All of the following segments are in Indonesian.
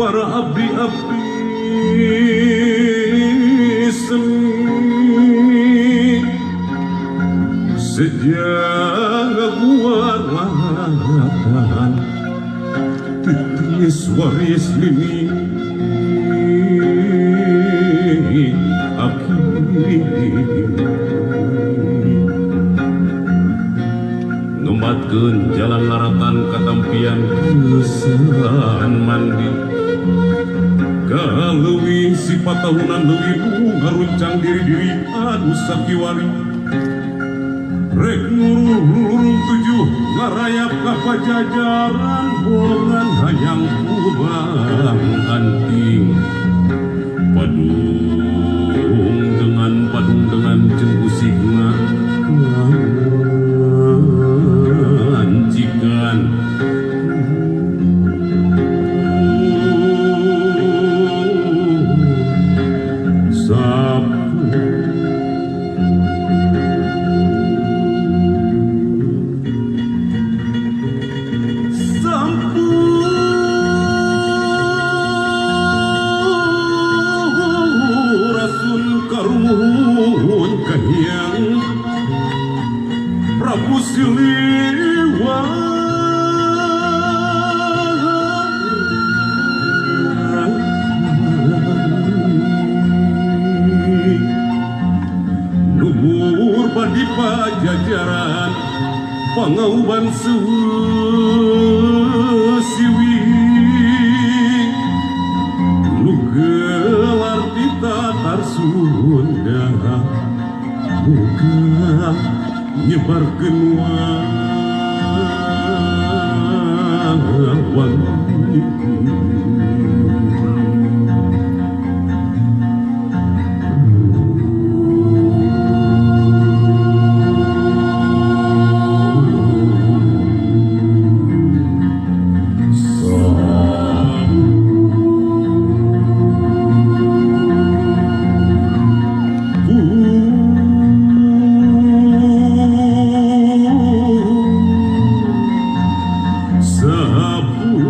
para abdi-abdi seni sejagat warahan titris waris ini numatkeun jalan laratan katampian kesan mandi kaleuwih sifat tahunan leuwih ngaruncang diri-diri anu sakiwari rek nurung tujuh ngarayap ka pajajaran bolan hayang kurang anting padung dengan jenggusigna ancikan Prabu Siliwangi luhur badi pajajaran pangauban siwi lu gelar di tatar Sunda muga nyebarkeun wangi sabu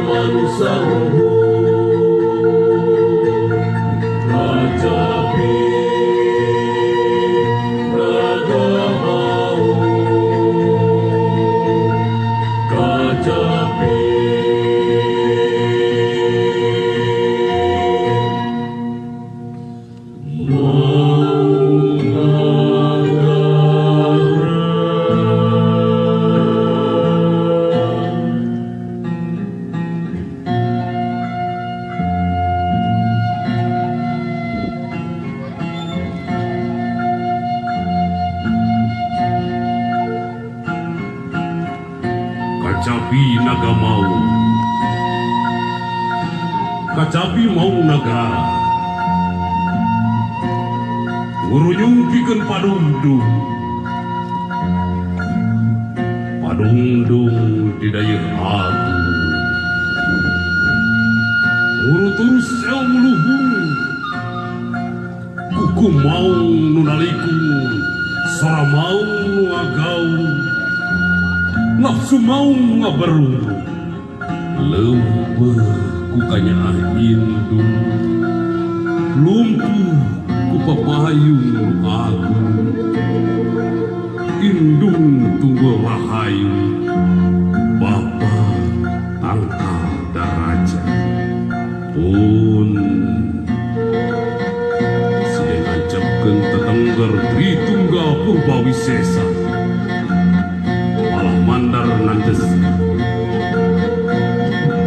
manusia Kacapi naga mau Kacapi Kacapi naga mau Kacapi mau negara ngurunyungkikeun padungdung padungdung di daya aku nguruturus seong luhung kuku mau nunaliku sora mau ngagaung nafsu mau ngaberung leumpeuh ku kanyaan indung lumpuh ku papayung agung indung tunggu rahayu bapa angka daraja pun sing ngancapkeun tetengger Tritunggal Purbawisesa mandar nandes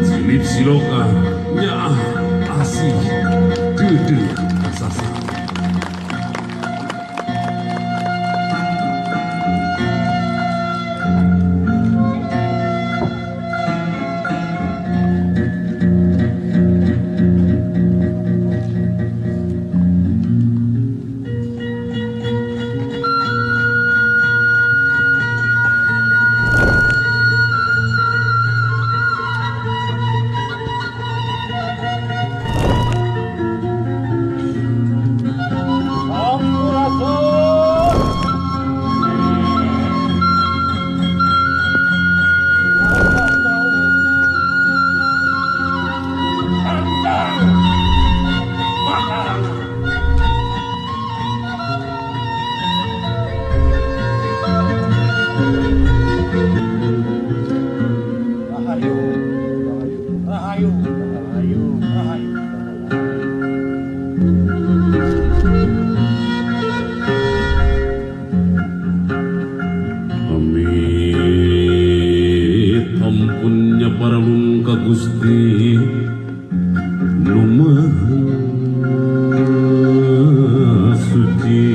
silip siloka nyaah asih dede sasa ampunnya para lun ka Gusti lumaha suci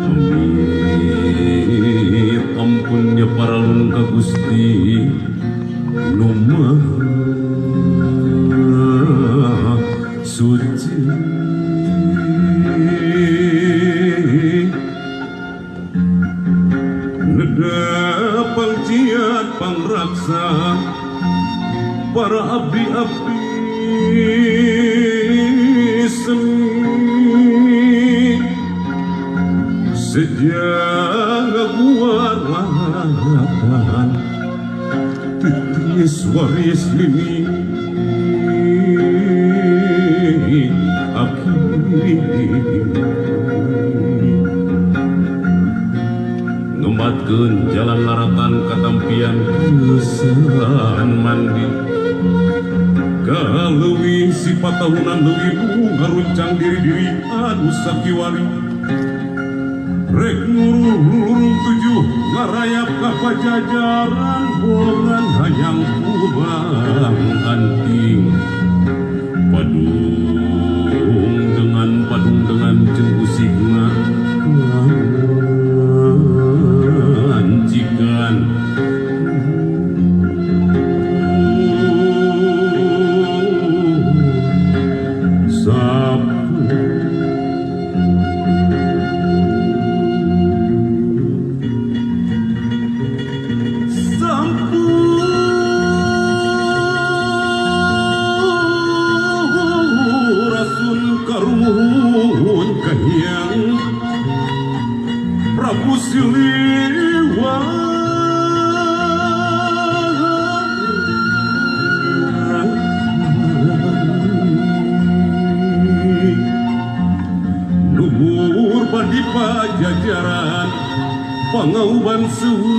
amit ampunnya para lun ka Gusti lumaha suci pangciat pangraksa para abdi-abdi seni sejaga buaran titis waris lini ngembatkeun jalan laratan katampian kesan mandi kaleuwih sifat tahunan leuwih ngaruncang diri-diri anu sakiwari rek ngurung tujuh ngarayap ka pajajaran bongan hayang kurang anting padung dengan jenggusigna anjikan mangauban siwi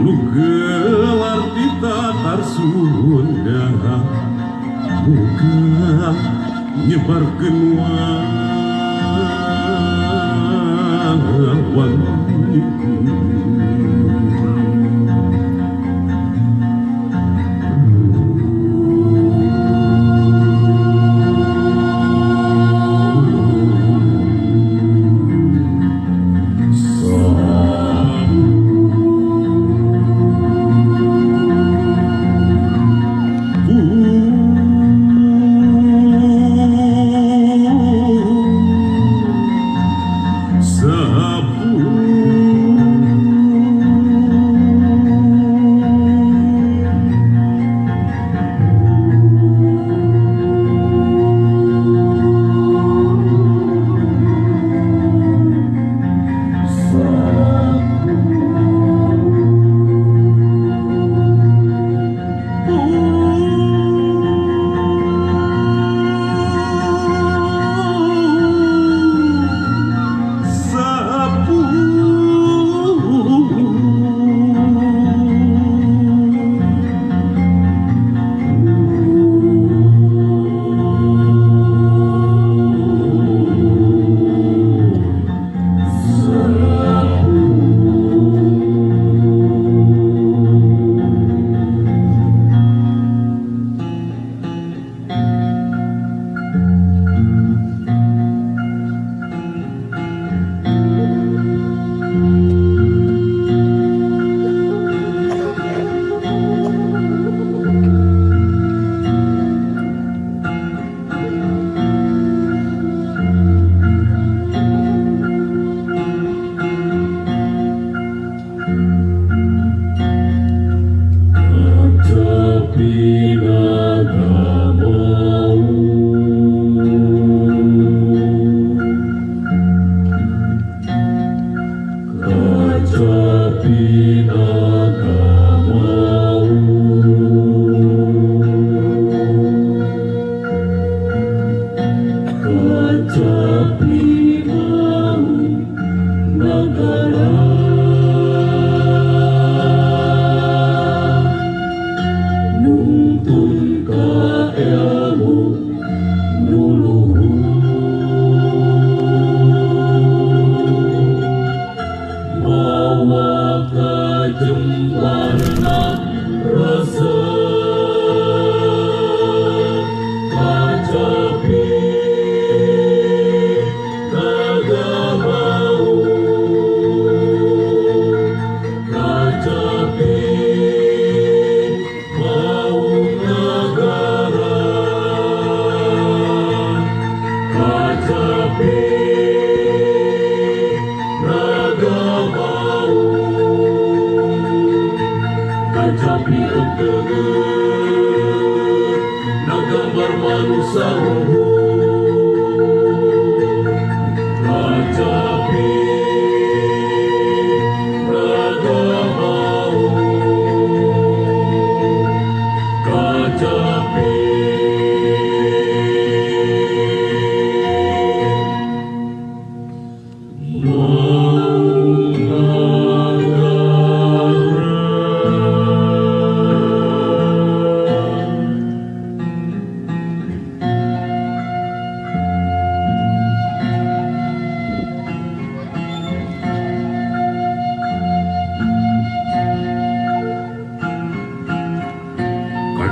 nu gelar di tatar Sunda muga nyebarkeun wangi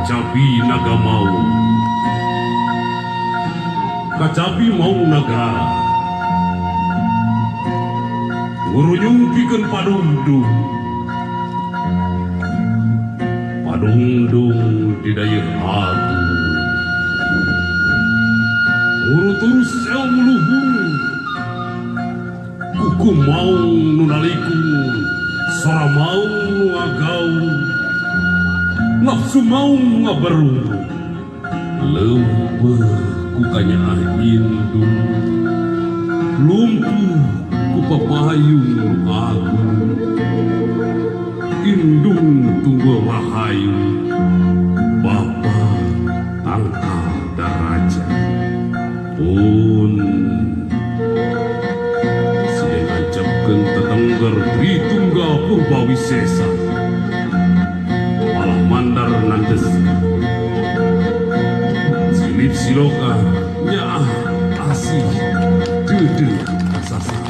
Kacapi naga mau, kacapi mau negara, ngurunyungkikeun padungdung, padungdung di daerah aku, nguruturus sewu luhung, kuku mau nunaliku, sora mau agau. Nafsu mau ngabaru leumpeuh ku kanya indu lumpuh ku papayung aku indung tunggu rahayu Bapa tangkal daraja pun Sanggar Tritunggal Purbawisesa Malah mandar nandes Silip siloka Nyaah asih Dede sasa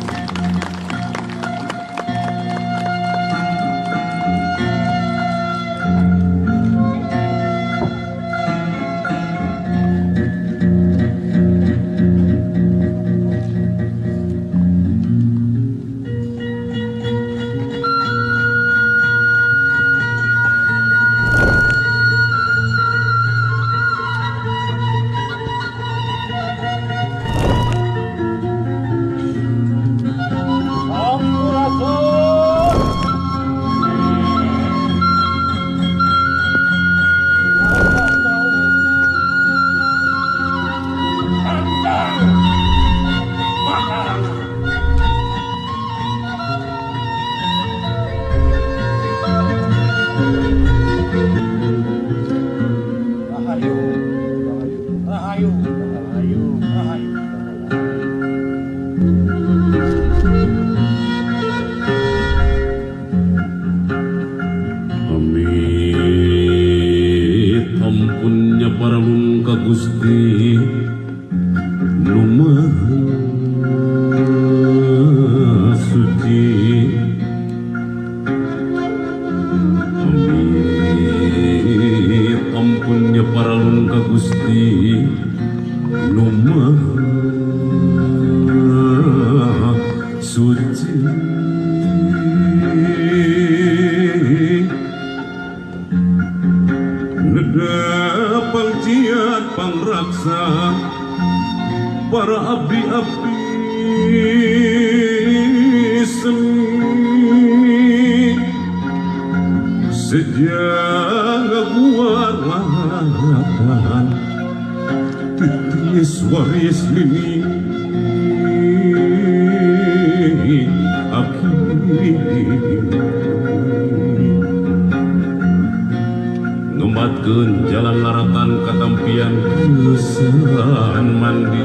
Amit ampunnya para lungka Gusti Lumaha suci Amit ampunnya para lungka Gusti Lumaha suci Pangciat pangraksa para abdi-abdi seni sejaga waratan tetis waris mini Ngematkeun jalan laratan katampian kesan mandi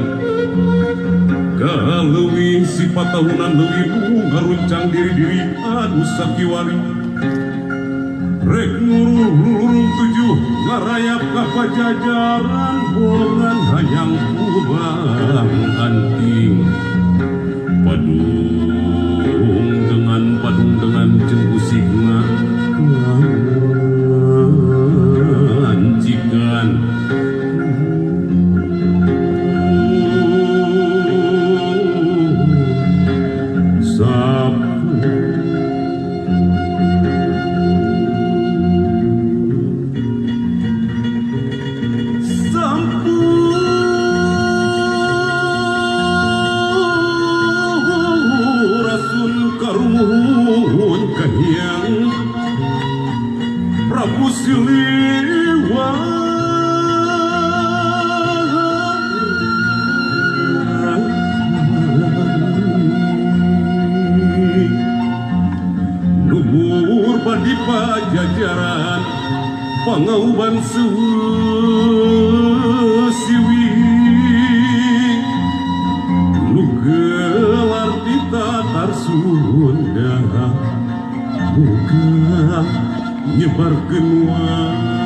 kaleuwih sifat tahunan leuwih ngaruncang diri-diri anu sakiwali rek ngurung tujuh ngarayap ka pajajaran bolan hayang kubang anting padung dengan cenggusigna anjikan Prabu Siliwangi Luhur padi pajajaran pangauban siwi nu gelar di tatar Sunda muga nyebarkeun wangi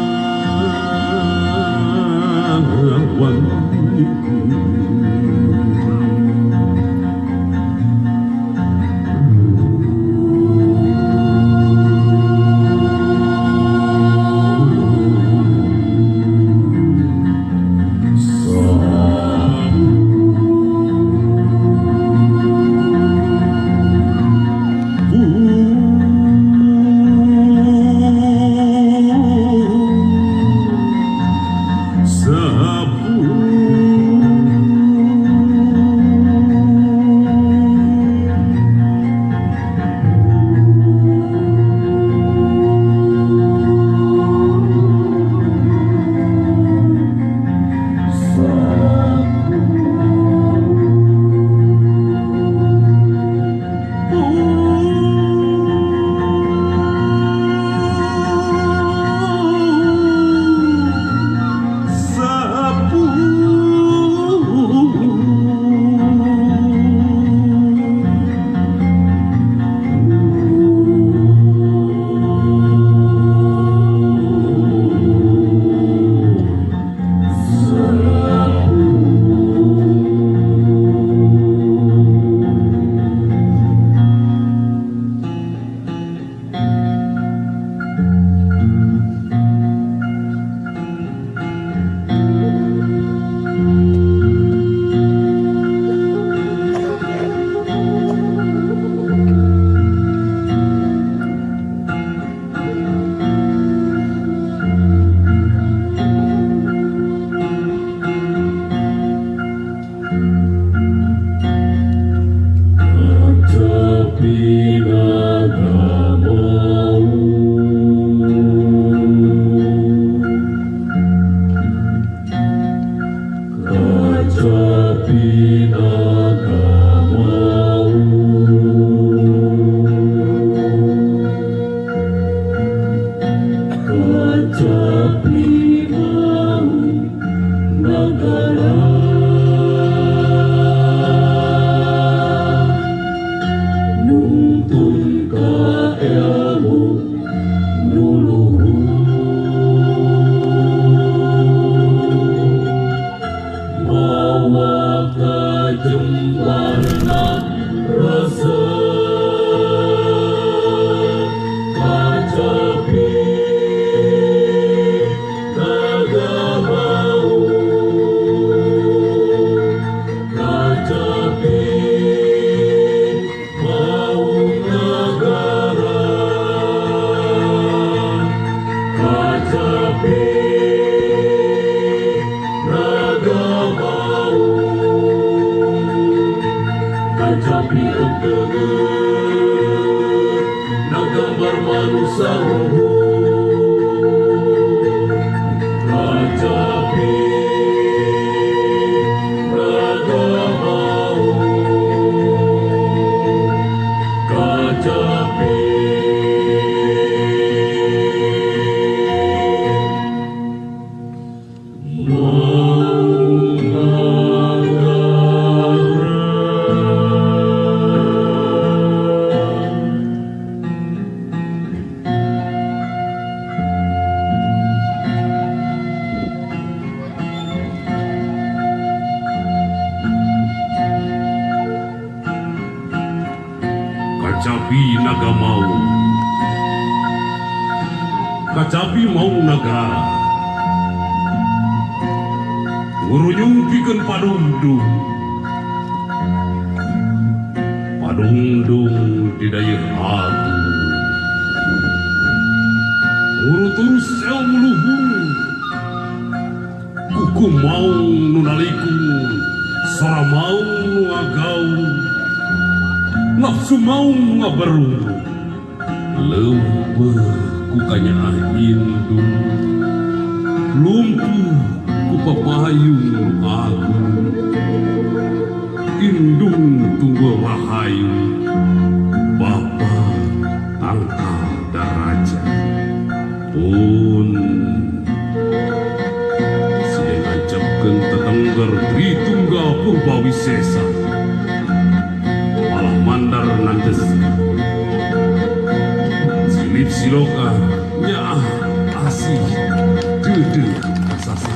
sapu nuntun ka ilmu nuluhur mawa kajembarna rasa kacapi nagamau kacapi mau negara kacapi nagamau kacapi nagambar manusia kacapi nagamau kacapi Kacapi naga mau, kacapi mau negara, nguruyungkikeun padungdung, padungdung di daerah aku, nguruturus ilmu luhung, kuku mau nunaliku, sora mau ngagaung, nafsu mau ngaberung, leumpeuh ku kanyaan indung, lumpuh ku papayung agung, indung tunggu rahayu, bapa angkat darajat, pun sedang ngancapkeun tetengger Tritunggal Purbawisesa. Mandar nantes silip siloka nyaah asih dede sasa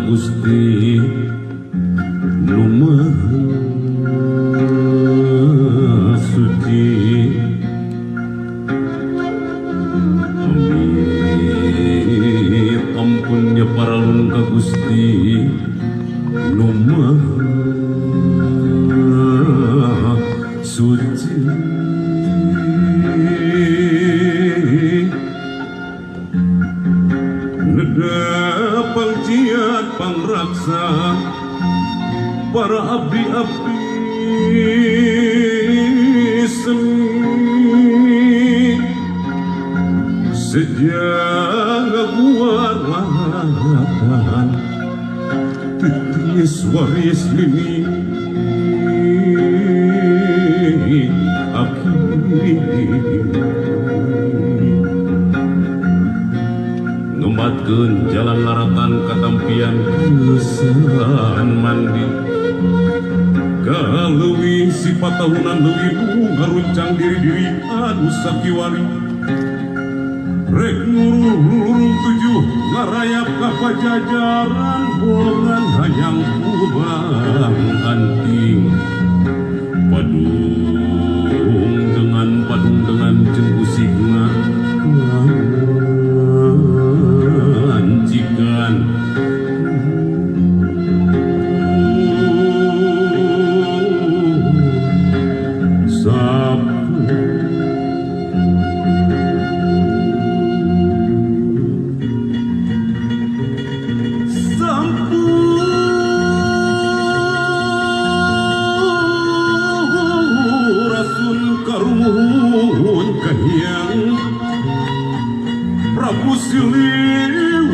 Gusti Numaha Suci amit ampunnya paralun ka Gusti Numaha Suci pangciat pangraksa para abdi-abdi seni sejak guaran titis waris lini ngumpatkeun jalan laratan katampian kesan mandi kaleuwih si patahunan leuwih ngaruncang diri-diri anu sakiwari Rek ngurung tujuh ngarayap ka pajajaran bolan hayang kurang anting padung dengan jenggusigna ancikan Prabu Siliwangi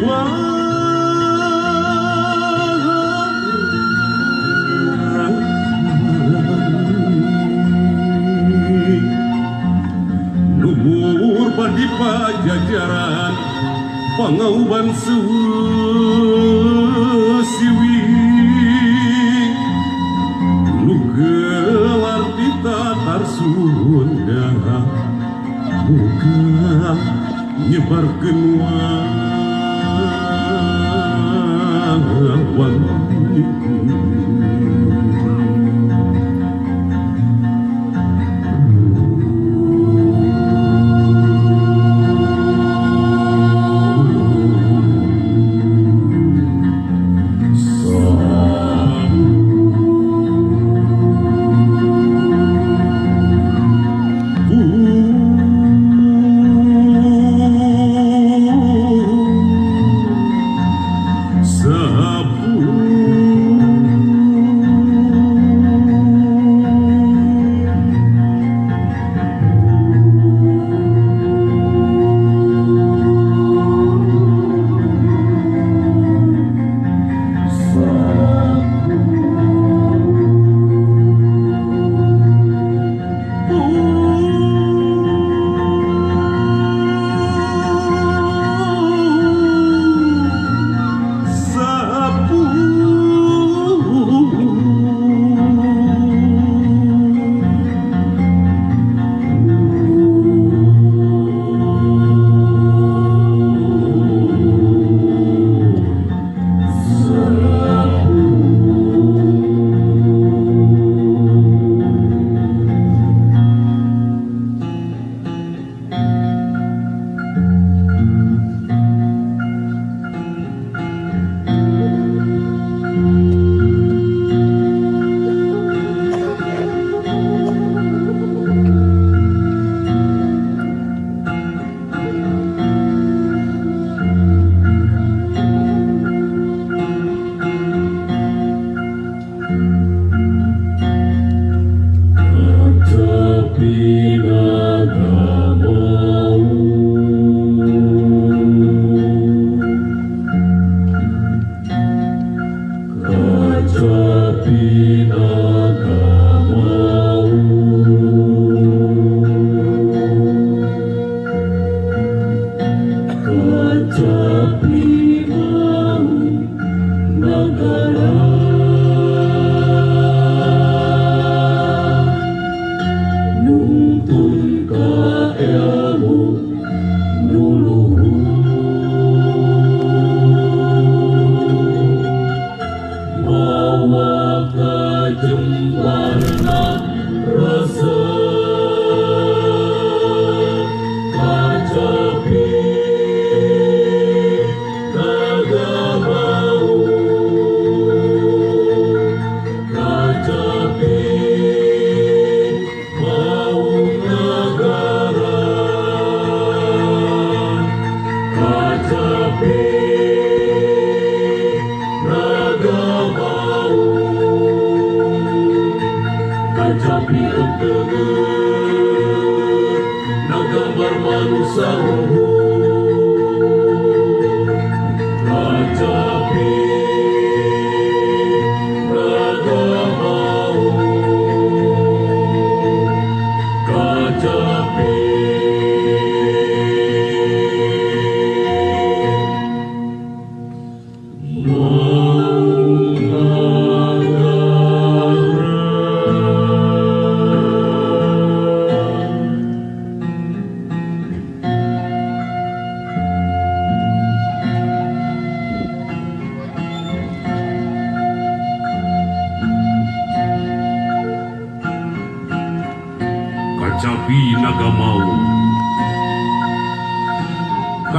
Luhur badi pajajaran pangauban siwi Nugelar di tatar Sunda Muga nyebarkeun wangi sapu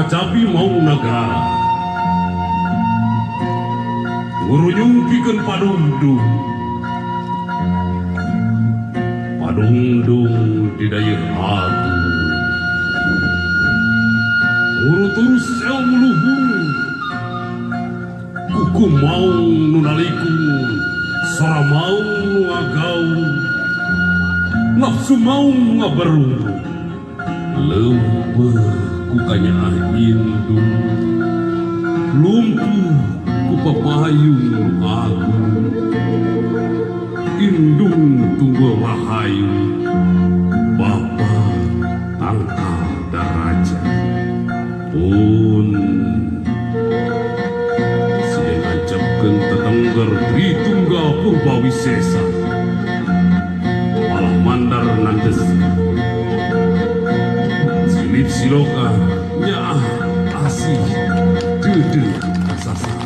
kacapi mau negara ngurunyungkikeun padungdung di daya aku nguruturu seong luhung kuku mau nunaliku sora mau ngagaung nafsu mau ngaberung leumpeuh ku kanya indung lumpuh ku papayung aku indung tunggu rahayu bapa tangkal daraja pun sing ngacepkeun tetengger Tritunggal Purbawisesa malah mandar nandes silip siloka nyaah asih deudeu sasa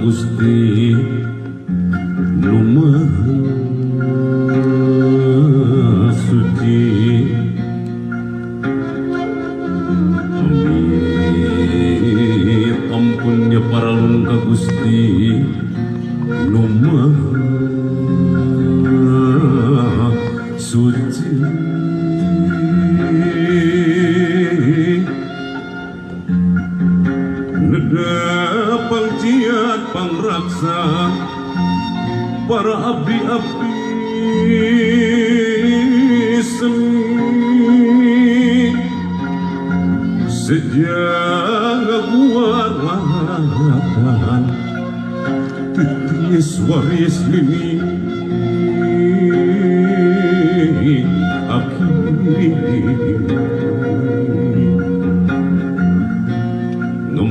Gusti lumaha suci amit ampunnya para lungka Gusti lumaha suci pangciat pangraksa para abdi-abdi seni sejaga waratan titis waris lini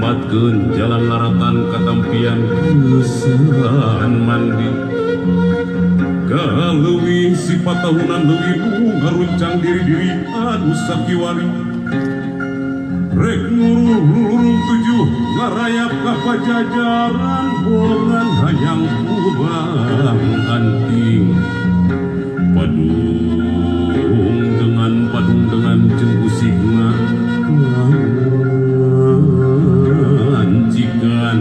ngematkeun jalan laratan katampian kesan mandi kaleuwih si patahunan leuwih ngaruncang diri-diri anu sakiwari rek ngurung tujuh ngarayap ka pajajaran bongan hayang kurang anting padung dengan jenggusigna anjikan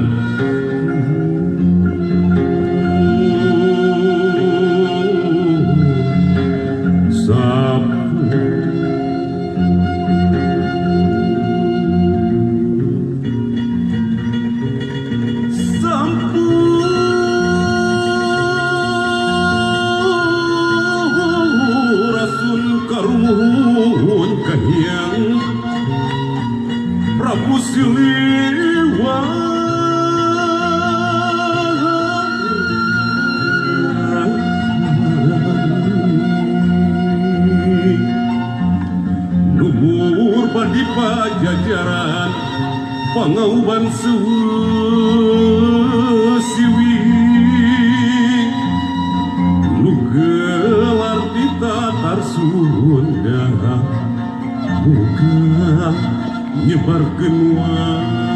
Prabu Siliwangi luhur padi pajajaran pangauban siwi lu gelar di tatar Sunda muga nyebarkeun wangi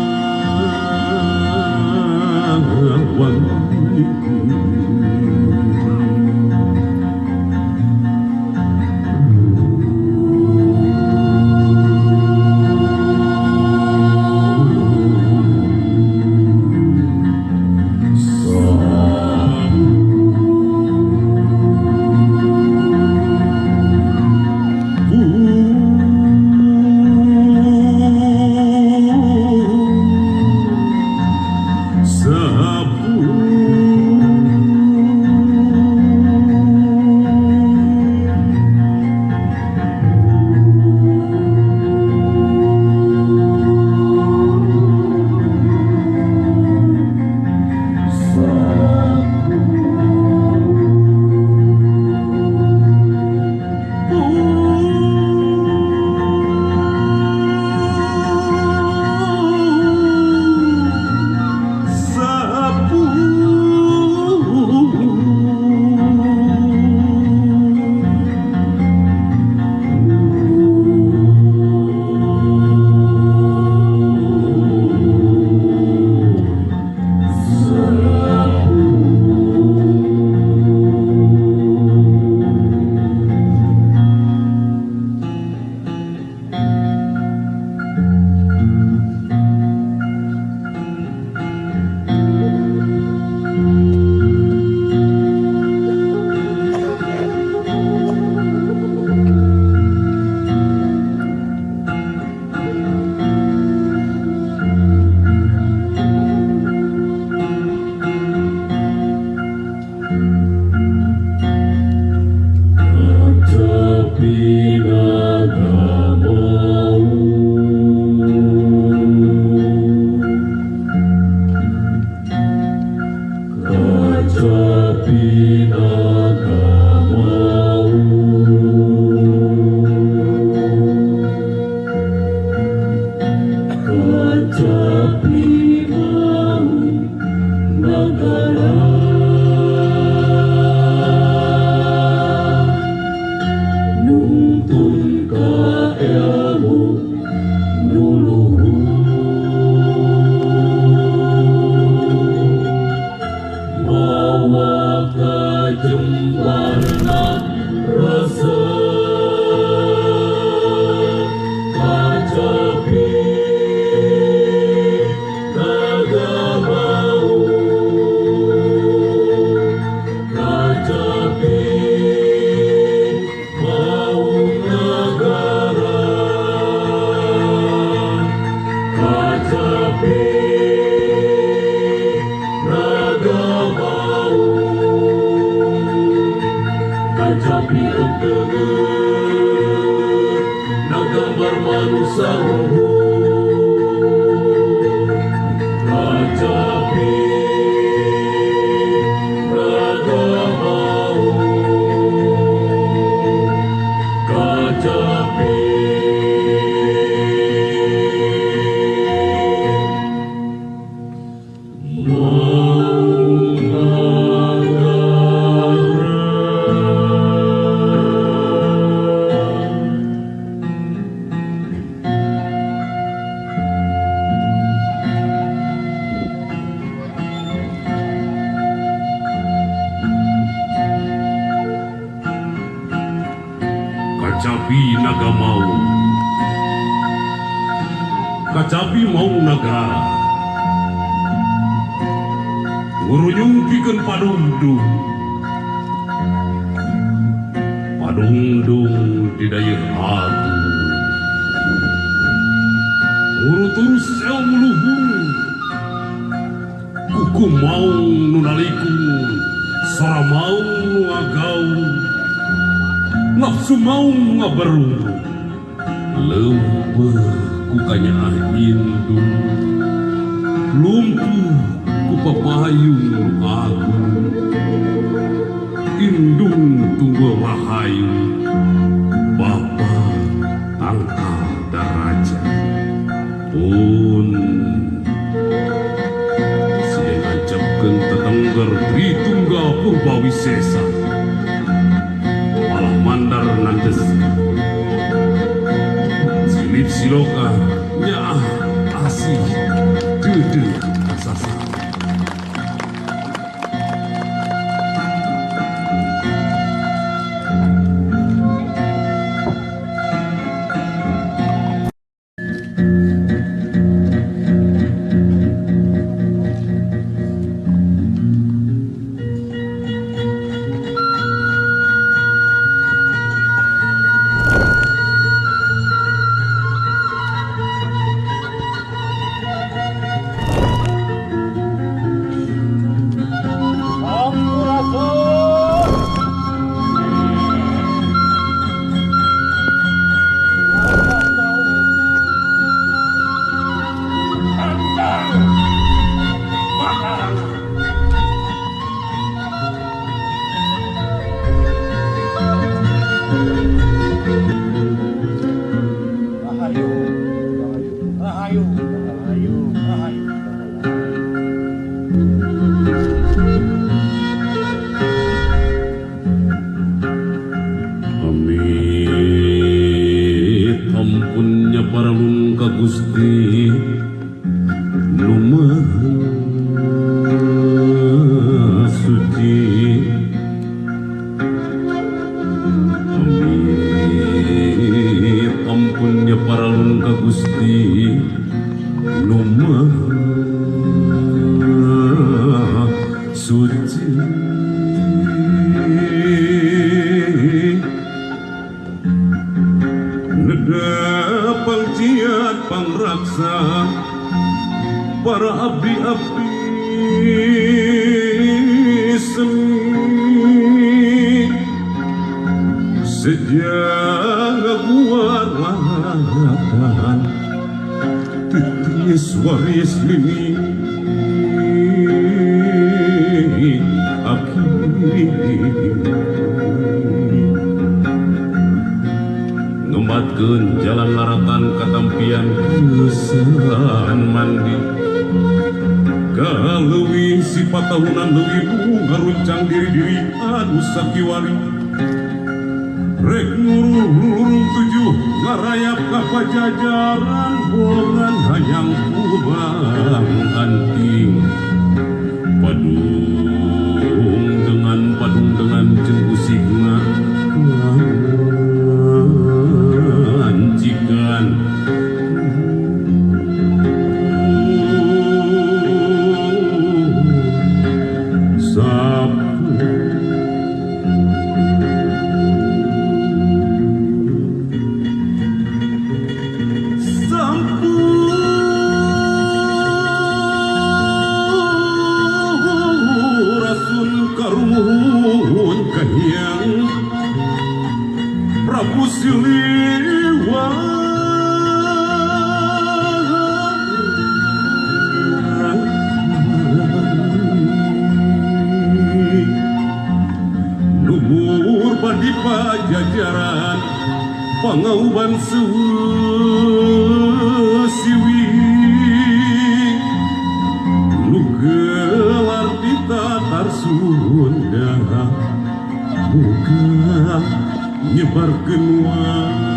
nagamau kacapi nagamau kacapi mau negara nuntun ka ilmu nuluhur mawa kajembarna rasa kacapi nagamau kacapi mau negara kacapi nagamau kacapi untuk nagambar manusia kacapi nagamau kacapi Kacapi nagamau, kacapi mau negara, ngurunyungkikeun padungdung, padungdung di dayeuh agung, nguruturus elmu luhung, kuku mau nunalikung, sora mau ngagaung, nafsu mau ngaberung, leumpeuh ku kanyaan indung, lumpuh ku papayung agung, indung tunggul rahayu, bapa tangkal daraja, pun sieun ngancapkeun tetengger Tritunggal Purbawisesa. Mandar nandes silip siloka nyaah asih dede kasasa Gusti lumaha suci amit ampunnya paralun ka Gusti lumaha suci pangciat pangraksa para abdi-abdi seni Sejak waratan titis waris lini ngematkeun jalan laratan katampian kesan mandi kaleuwih sifat tahunan leuwih ngaruncang diri-diri anu sakiwari rek ngurung tujuh ngarayap ka pajajaran bolan hayang kubang anting padung dengan jenggusigna ancikan Prabu Siliwangi luhur badi pajajaran pangauban siwi lu gelar di tatar Sunda muga nyebarkeun wangi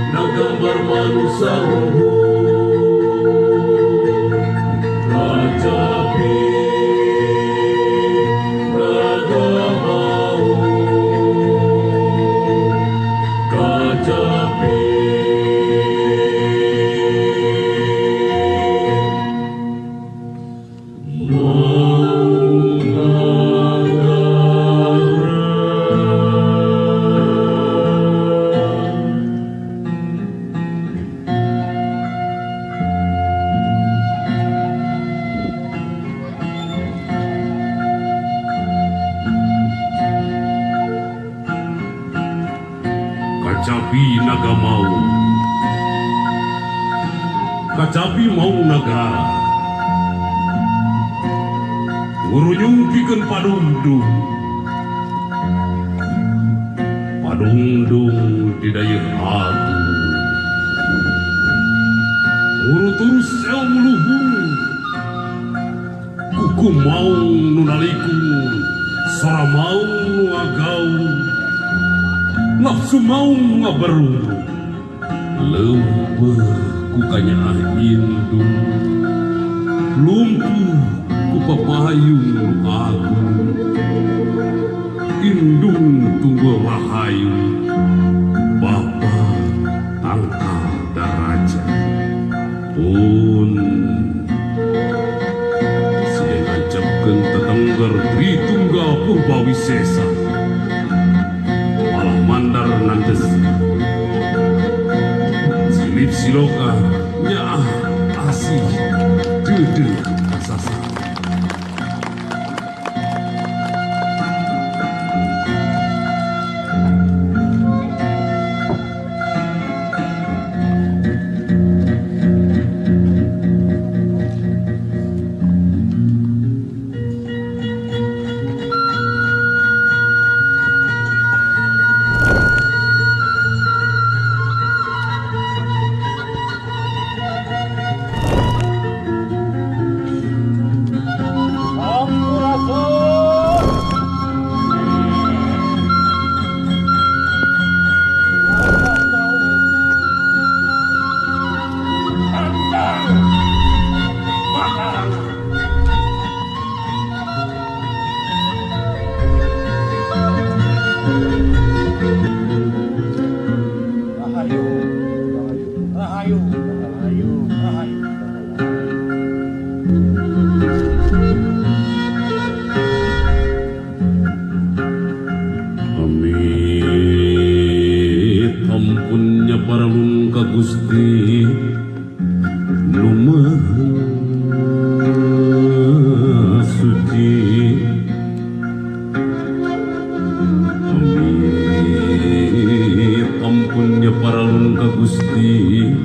Nagambar manusia Kacapi naga mau, kacapi mau negara, ngurunyungkikeun padungdung, padungdung di daya aku, nguruturus sel muluhung, kuku mau nunaliku, sora mau ngagaung, nafsu mau ngaberung, leumpeuh ku kanyaan indung, lumpuh ku papayung agung, indung tunggul rahayu, bapa tangkal daraja, pun sing ngacepkeun tetengger Tritunggal Purbawisesa. Mandar nandes silip siloka nyaah asih dede asasa Gusti Lumaha suci amit ampunnya para lungka Gusti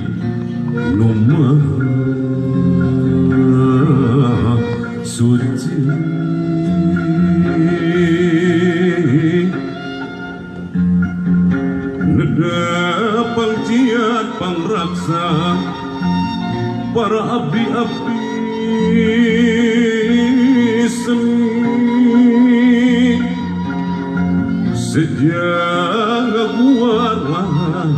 Lumaha suci pangciat pangraksa para abdi-abdi seni sejarah buatan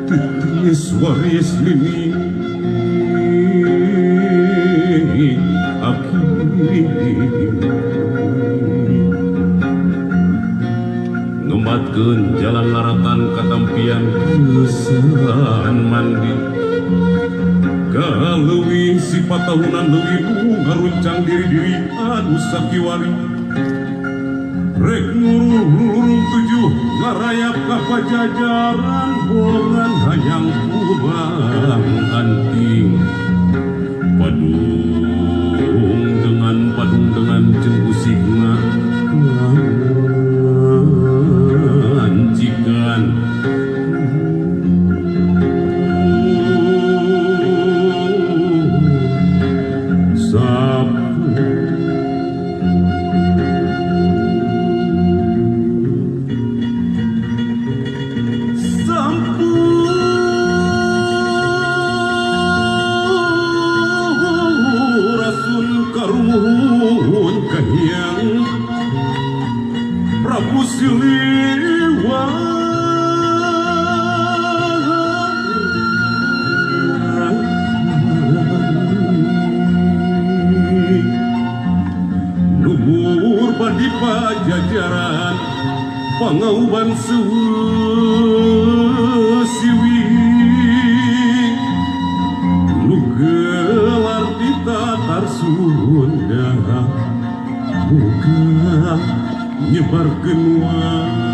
titis waris lini ngematkeun jalan laratan katampian kesan mandi kaleuwih sifat tahunan leuwih ngaruncang diri-diri anu sakiwari rek ngurung tujuh ngarayap ka pajajaran bongan hayang kurang anting padung dengan jenggusigna anjikan Prabu Siliwangi luhur badi pajajaran pangauban siwi nu gelar di tatar Sunda muga nyebarkeun wangi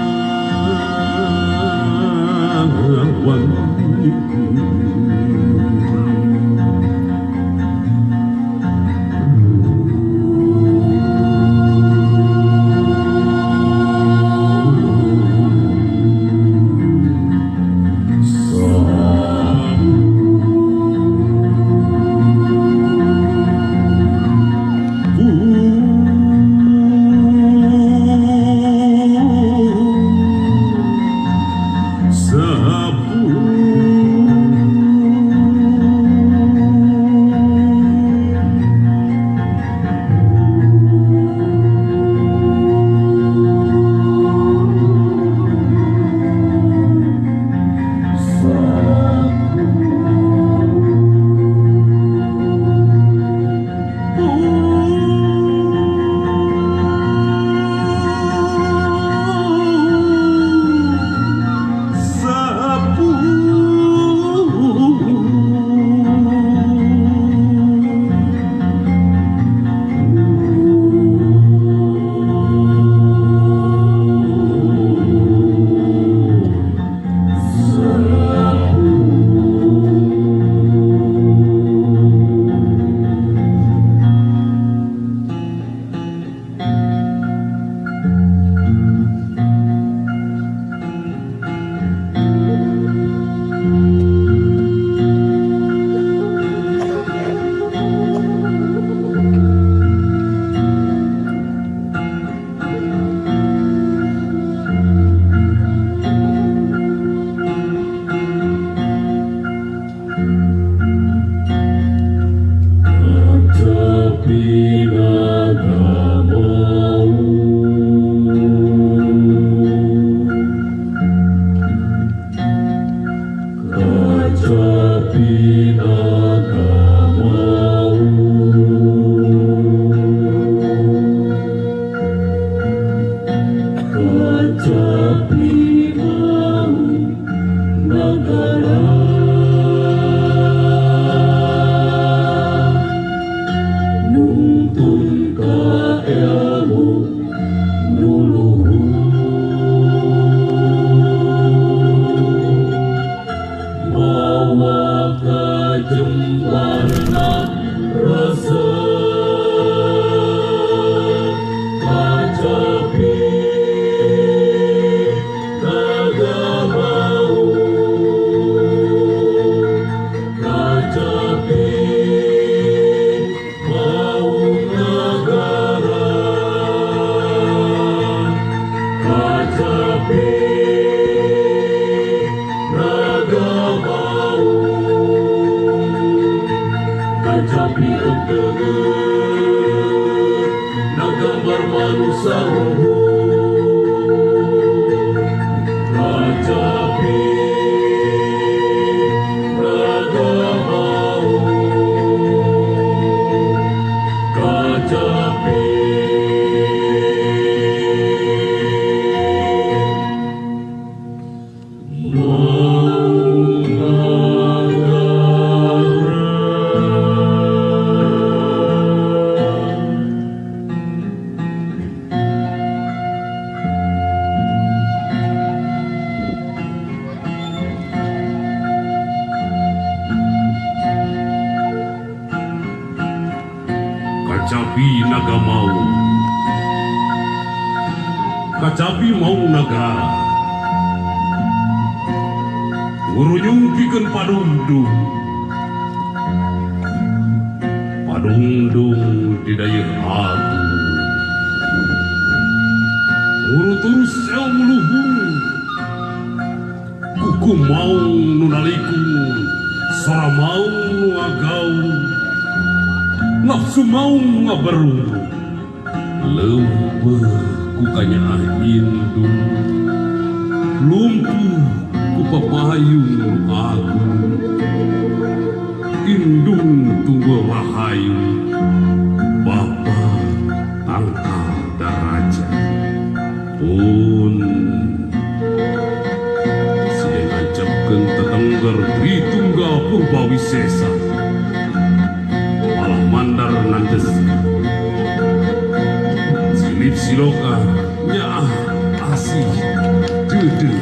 tajem warna rasa kacapi naga mau kacapi mau negara kacapi naga mau kacapi untuk nagambar manusia kacapi naga mau kacapi Kacapi naga mau, kacapi mau negara, ngurunyungkikeun padundung, padundung di dayeuh agung, nguruturus elmu luhung, kuku mau nunalikung, sora mau nuagaung, nafsu mau ngaberung, leumpeuh ku kanyaah indung, lumpuh ku papayung agung, indung tunggul rahayu, bapa tangkal daraja, pun siang ngancapkeun tetengger Tritunggal Purbawisesa. Mandar nandes silip siloka nyaah asih dede